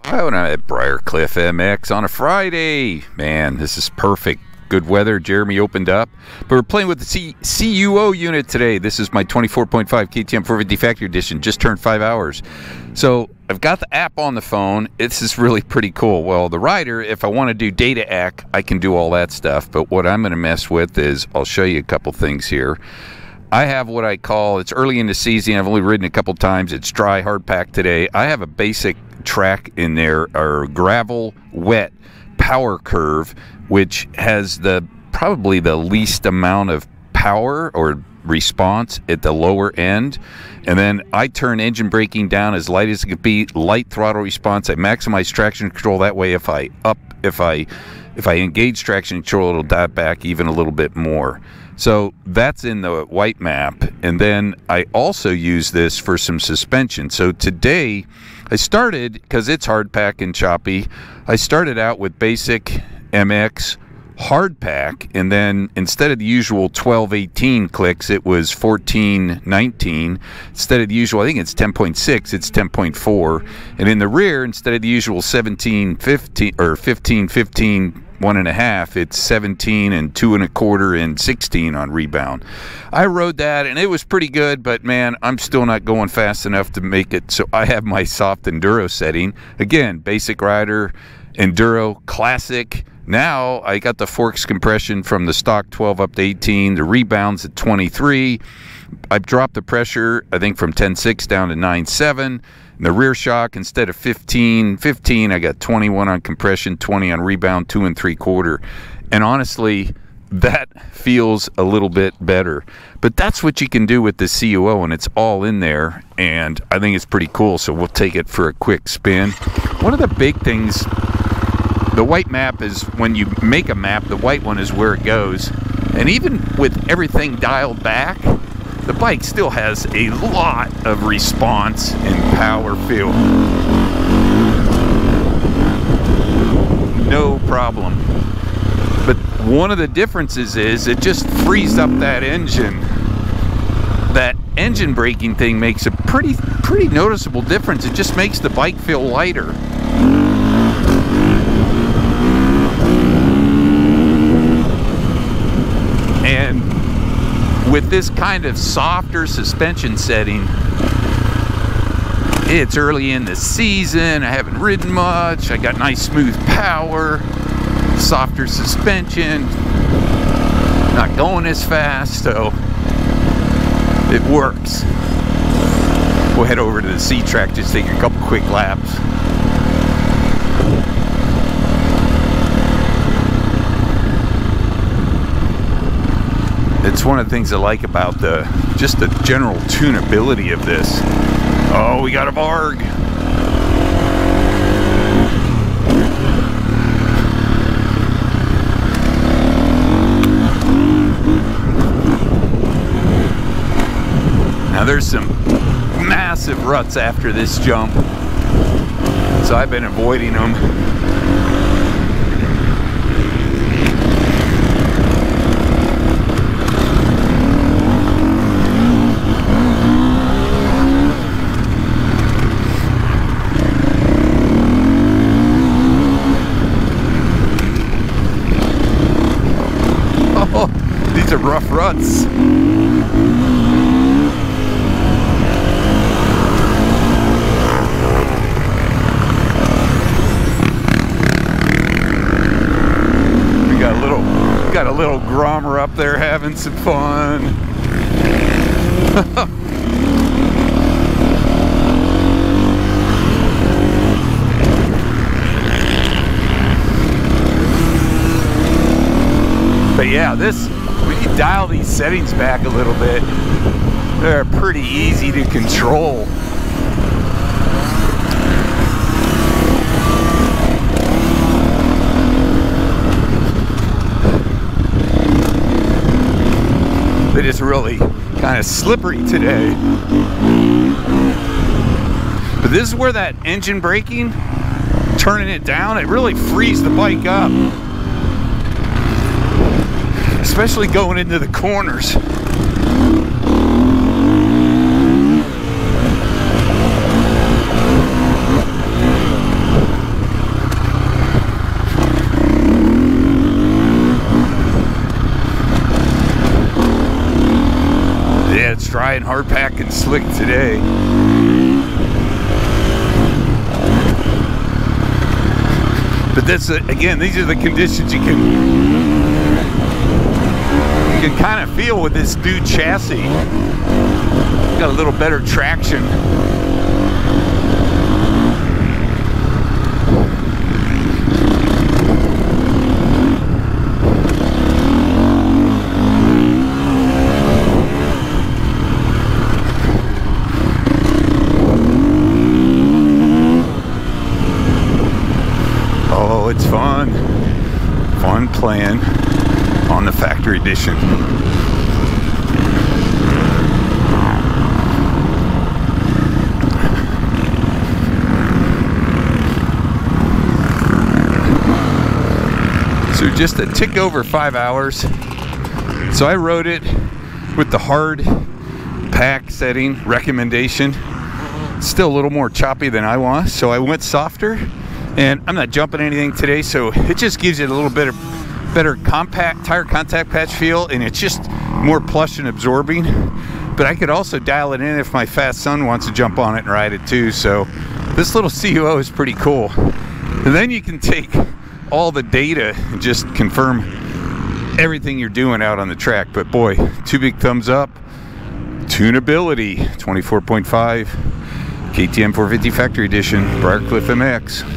Ohio, and I'm at Briarcliff MX on a Friday. Man, this is perfect. Good weather. Jeremy opened up. But we're playing with the CUO unit today. This is my 24.5 KTM 450 Factory Edition. Just turned 5 hours. So I've got the app on the phone. This is really pretty cool. Well, the rider, if I want to do data ACK, I can do all that stuff. But what I'm going to mess with is, I'll show you a couple things here. I have what I call, it's early in the season. I've only ridden a couple times. It's dry, hard pack today. I have a basic track in there, or gravel wet power curve, which has probably the least amount of power or response at the lower end. And then I turn engine braking down as light as it could be, light throttle response. I maximize traction control. That way, if I engage traction control, it'll dive back even a little bit more. So that's in the white map. And then I also use this for some suspension. So today I started, because it's hard pack and choppy, I started out with basic MX hard pack, and then instead of the usual 12-18 clicks, it was 14-19. Instead of the usual, I think it's 10.6, it's 10.4. And in the rear, instead of the usual 17-15 or 15-15 1.5, it's 17 and 2 1/4 and 16 on rebound. I rode that and it was pretty good, but man, I'm still not going fast enough to make it. So I have my soft enduro setting. Again, basic rider, enduro, classic. Now I got the forks compression from the stock 12 up to 18, the rebounds at 23. I've dropped the pressure, I think, from 10.6 down to 9.7. The rear shock, instead of 15, I got 21 on compression, 20 on rebound, 2 3/4. And honestly, that feels a little bit better. But that's what you can do with the CUO, and it's all in there, and I think it's pretty cool. So we'll take it for a quick spin. One of the big things, the white map is, when you make a map, the white one is where it goes. And even with everything dialed back, the bike still has a lot of response and power feel. No problem. But one of the differences is it just frees up that engine. That engine braking thing makes a pretty noticeable difference. It just makes the bike feel lighter. And with this kind of softer suspension setting, it's early in the season, I haven't ridden much, I got nice smooth power, softer suspension, not going as fast, so it works. We'll head over to the C track, just take a couple quick laps. It's one of the things I like about just the general tunability of this. Oh, we got a Varg. Now there's some massive ruts after this jump, so I've been avoiding them. These are rough ruts. We got a little grommer up there having some fun. But yeah, when you dial these settings back a little bit, they're pretty easy to control. They're just really kind of slippery today. But this is where that engine braking, turning it down, it really frees the bike up. Especially going into the corners. hard pack and slick today. But this, again, these are the conditions you can kind of feel with this new chassis. Got a little better traction. Oh, it's fun. Fun playing on the factory edition. So just a tick over 5 hours. So I rode it with the hard pack setting recommendation. Still a little more choppy than I want, so I went softer. And I'm not jumping anything today, so it just gives it a little bit of better compact tire contact patch feel, and it's just more plush and absorbing. But I could also dial it in if my fast son wants to jump on it and ride it too. So this little CUO is pretty cool. And then you can take all the data and just confirm everything you're doing out on the track. But boy, 2 big thumbs up. Tunability, 24.5 KTM 450 Factory Edition, Briarcliff MX.